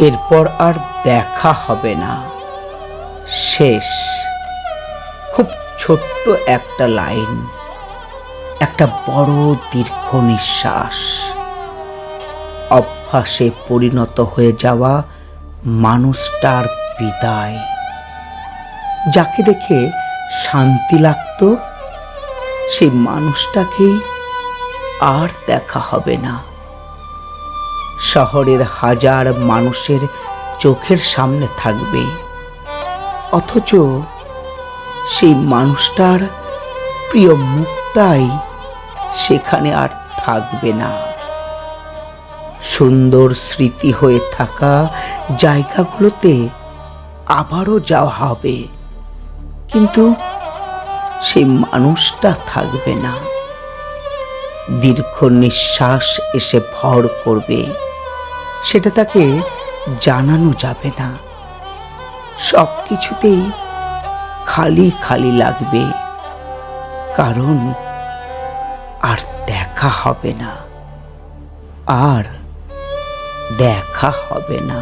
এরপর আর দেখা হবে না, শেষ। খুব ছোট্ট একটা লাইন, একটা বড় দীর্ঘ নিঃশ্বাস, অভ্যাসে পরিণত হয়ে যাওয়া মানুষটার বিদায়। যাকে দেখে শান্তি লাগতো, সেই মানুষটাকে আর দেখা হবে না। শহরের হাজার মানুষের চোখের সামনে থাকবে, অথচ সেই মানুষটার প্রিয় মুখটাই সেখানে আর থাকবে না। সুন্দর স্মৃতি হয়ে থাকা জায়গাগুলোতে আবারও যাওয়া হবে, কিন্তু সেই মানুষটা থাকবে না। দীর্ঘ নিঃশ্বাস এসে ভর করবে, সেটা তাকে জানানো যাবে না। সব কিছুতেই খালি খালি লাগবে, কারণ আর দেখা হবে না, আর দেখা হবে না।